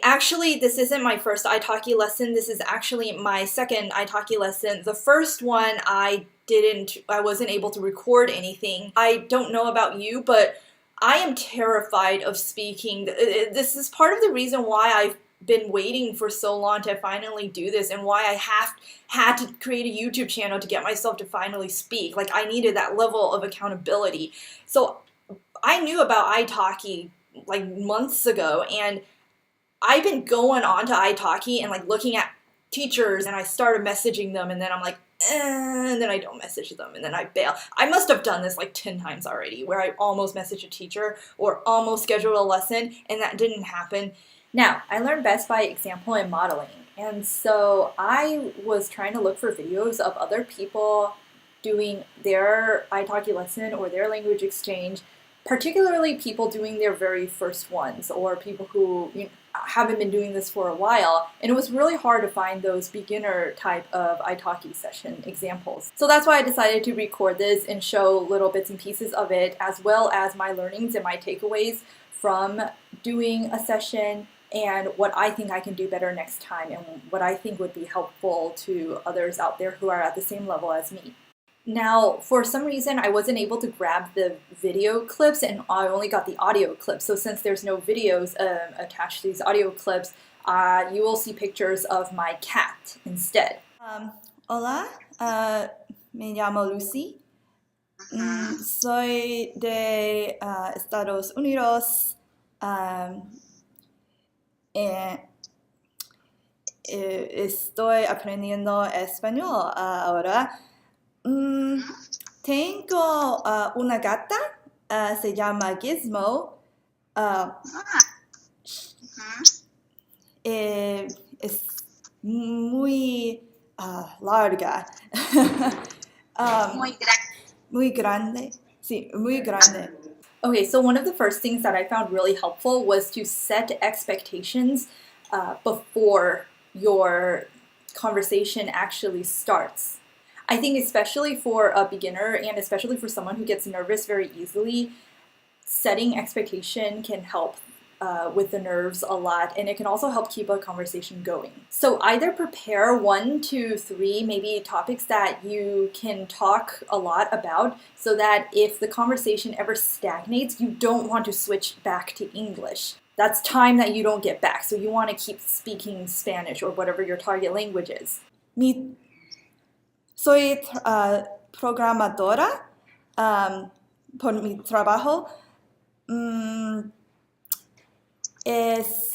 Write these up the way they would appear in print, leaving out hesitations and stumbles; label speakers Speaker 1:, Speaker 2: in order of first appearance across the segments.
Speaker 1: Actually, this isn't my first Italki lesson. This is actually my second Italki lesson. The first one, I wasn't able to record anything. I don't know about you, but I am terrified of speaking. This is part of the reason why I've been waiting for so long to finally do this, and why I had to create a YouTube channel to get myself to finally speak. Like, I needed that level of accountability. So I knew about Italki like months ago, and I've been going on to Italki and like looking at teachers, and I started messaging them, and then I'm like, and then I don't message them, and then I bail. I must have done this like 10 times already, where I almost messaged a teacher or almost scheduled a lesson, and that didn't happen. Now, I learned best by example and modeling, and so I was trying to look for videos of other people doing their Italki lesson or their language exchange, particularly people doing their very first ones, or people who haven't been doing this for a while, and it was really hard to find those beginner type of Italki session examples. So that's why I decided to record this and show little bits and pieces of it, as well as my learnings and my takeaways from doing a session, and what I think I can do better next time, and what I think would be helpful to others out there who are at the same level as me. Now, for some reason, I wasn't able to grab the video clips, and I only got the audio clips. So since there's no videos attached to these audio clips, you will see pictures of my cat instead. Hola, me llamo Lucy. Soy de Estados Unidos. Estoy aprendiendo español ahora. Tengo una gata, se llama Gizmo. Es muy larga. Muy grande. Sí, muy grande. Okay, so one of the first things that I found really helpful was to set expectations before your conversation actually starts. I think especially for a beginner, and especially for someone who gets nervous very easily, setting expectation can help with the nerves a lot, and it can also help keep a conversation going. So either prepare 1 to 3 maybe topics that you can talk a lot about, so that if the conversation ever stagnates, you don't want to switch back to English. That's time that you don't get back, so you want to keep speaking Spanish or whatever your target language is. Soy programadora por mi trabajo. Es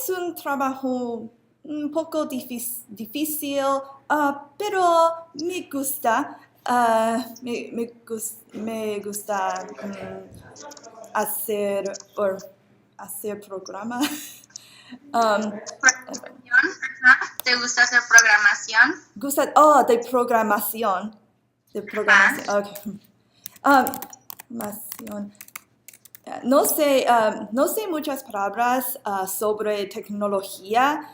Speaker 1: un trabajo un poco difícil, pero me gusta. Me gusta hacer programa.
Speaker 2: ¿Te gusta hacer programación?
Speaker 1: De programación. Okay. Programación. No sé muchas palabras sobre tecnología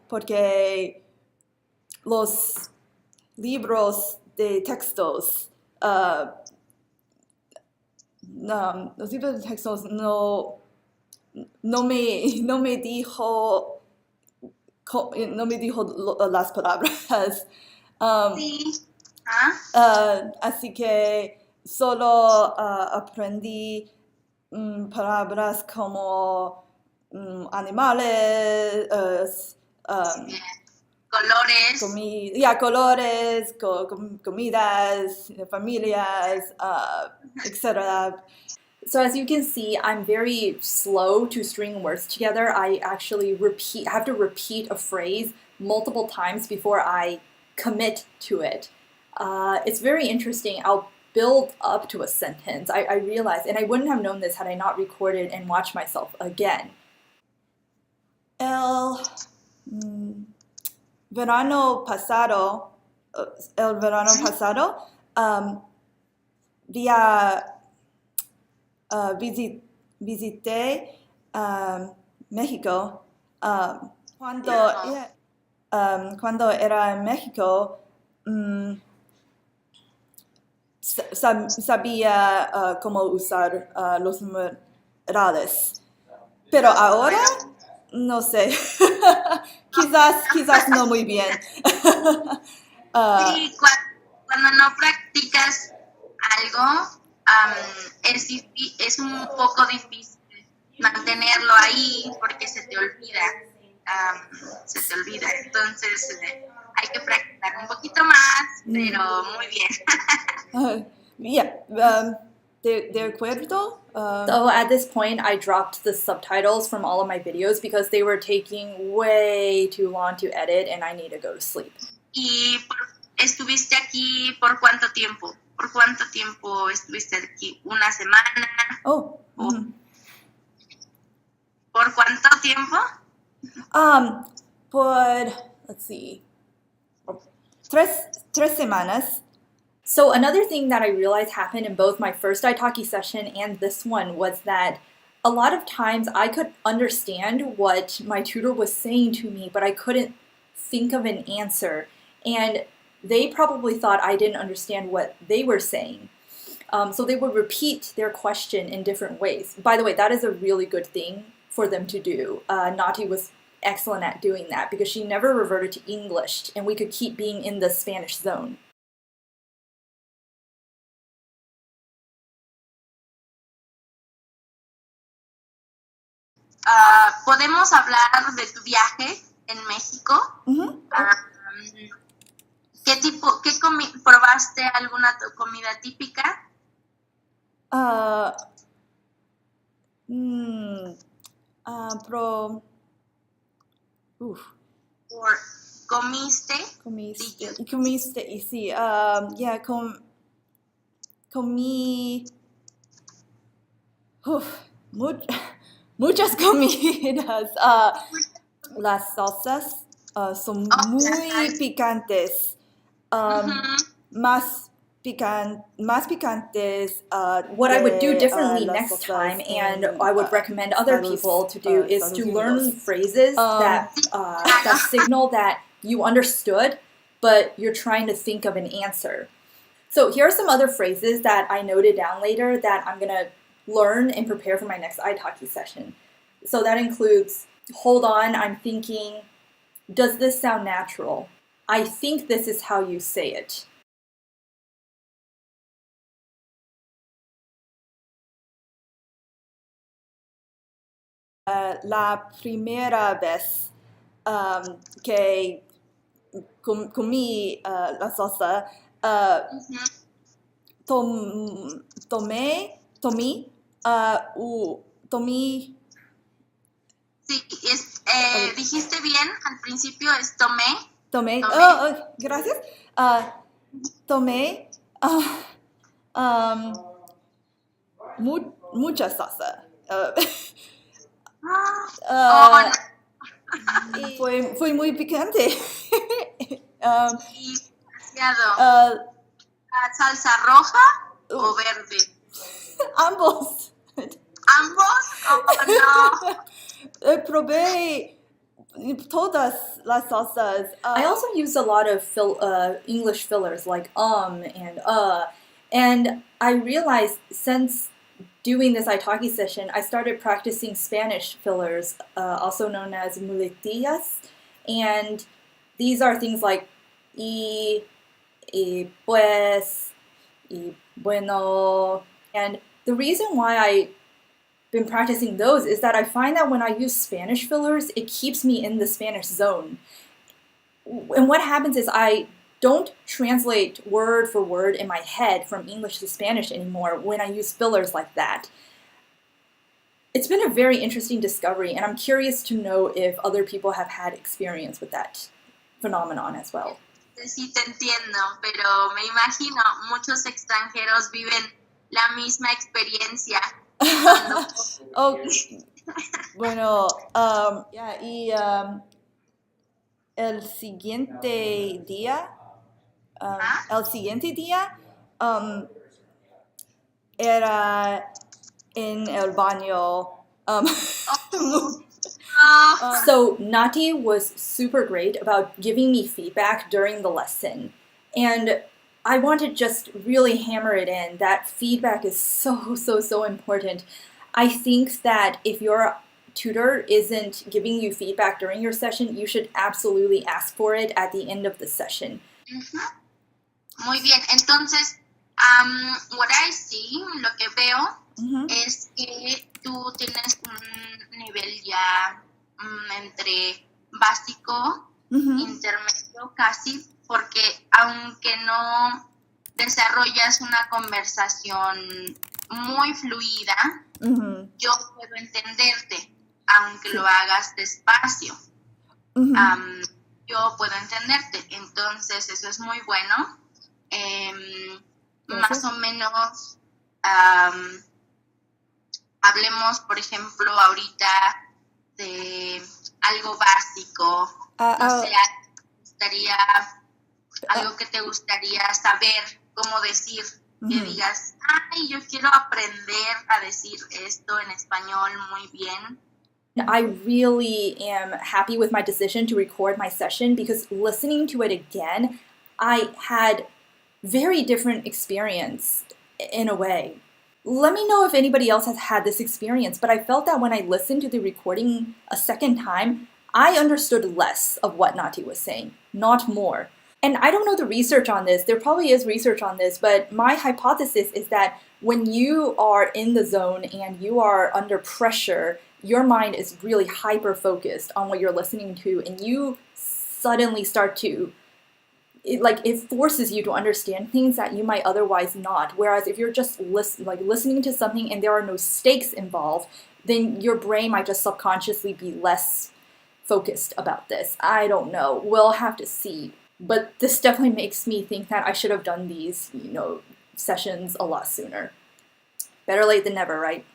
Speaker 1: porque los libros de textos no me dijo las palabras.
Speaker 2: Sí.
Speaker 1: Así que solo aprendí palabras como animales,
Speaker 2: colores,
Speaker 1: colores, comidas, familias, etc. So as you can see, I'm very slow to string words together. I actually have to repeat a phrase multiple times before I commit to it. It's very interesting. I'll build up to a sentence. I realized, and I wouldn't have known this had I not recorded and watched myself again. El verano pasado, visité México. Cuando era en México, sabía cómo usar los numerales. Pero ahora, no sé, quizás no muy bien.
Speaker 2: Sí, cuando no practicas algo, es un poco difícil mantenerlo ahí porque se te olvida. Entonces, hay que practicar un poquito más, pero muy bien.
Speaker 1: Yeah, de acuerdo. So at this point, I dropped the subtitles from all of my videos because they were taking way too long to edit and I need to go to sleep.
Speaker 2: ¿Y estuviste aquí por cuánto tiempo? ¿Por cuánto tiempo estuviste aquí? ¿Una semana?
Speaker 1: Oh. Mm-hmm.
Speaker 2: ¿Por cuánto tiempo?
Speaker 1: Let's see, tres semanas. So another thing that I realized happened in both my first Italki session and this one was that a lot of times I could understand what my tutor was saying to me, but I couldn't think of an answer. And they probably thought I didn't understand what they were saying. So they would repeat their question in different ways. By the way, that is a really good thing for them to do. Naty was excellent at doing that because she never reverted to English and we could keep being in the Spanish zone.
Speaker 2: ¿Podemos hablar de tu viaje en México?
Speaker 1: Mm-hmm.
Speaker 2: ¿Probaste alguna comida típica? ¿Comiste?
Speaker 1: Comiste, y sí, comí muchas comidas. Las salsas son muy picantes. Más picantes. What I would do differently next time, and I would recommend other people to do, is to learn phrases that signal that you understood, but you're trying to think of an answer. So here are some other phrases that I noted down later that I'm going to learn and prepare for my next Italki session. So that includes, hold on, I'm thinking, does this sound natural? I think this is how you say it. La primera vez que comí la salsa, tomé.
Speaker 2: Sí, dijiste bien, al principio es tomé.
Speaker 1: Tomé. Gracias. Tomé mucha salsa. Y fue muy picante.
Speaker 2: Sí, demasiado. ¿Salsa roja o verde?
Speaker 1: Ambos.
Speaker 2: ¿Ambos? Oh, no.
Speaker 1: Probé todas las salsas. I also used a lot of English fillers like and I realized since doing this Italki session, I started practicing Spanish fillers, also known as muletillas, and these are things like y pues, y bueno, and the reason why I've been practicing those is that I find that when I use Spanish fillers, it keeps me in the Spanish zone. And what happens is I don't translate word for word in my head from English to Spanish anymore when I use fillers like that. It's been a very interesting discovery, and I'm curious to know if other people have had experience with that phenomenon as well.
Speaker 2: Sí, te entiendo, pero me imagino muchos extranjeros viven la misma experiencia.
Speaker 1: Bueno, y el siguiente día, era en el baño. So Naty was super great about giving me feedback during the lesson. And I want to just really hammer it in that feedback is so important. I think that if your tutor isn't giving you feedback during your session, you should absolutely ask for it at the end of the session.
Speaker 2: Ujú. Muy bien, entonces, what I see, lo que veo, es que tú tienes un nivel ya entre básico, intermedio casi, porque aunque no desarrollas una conversación muy fluida, yo puedo entenderte, aunque lo hagas despacio. Yo puedo entenderte, entonces eso es muy bueno. Más o menos hablemos, por ejemplo, ahorita de algo básico. No sé, algo que te gustaría saber cómo decir, que digas, ay, yo quiero aprender a decir esto en español muy bien.
Speaker 1: I really am happy with my decision to record my session because listening to it again, I had very different experience in a way. Let me know if anybody else has had this experience, but I felt that when I listened to the recording a second time, I understood less of what Naty was saying, not more. And I don't know the research on this. There probably is research on this, but my hypothesis is that when you are in the zone and you are under pressure, your mind is really hyper-focused on what you're listening to, and you suddenly start to, it forces you to understand things that you might otherwise not. Whereas if you're just listening to something and there are no stakes involved, then your brain might just subconsciously be less focused about this. I don't know. We'll have to see. But this definitely makes me think that I should have done these, sessions a lot sooner. Better late than never, right?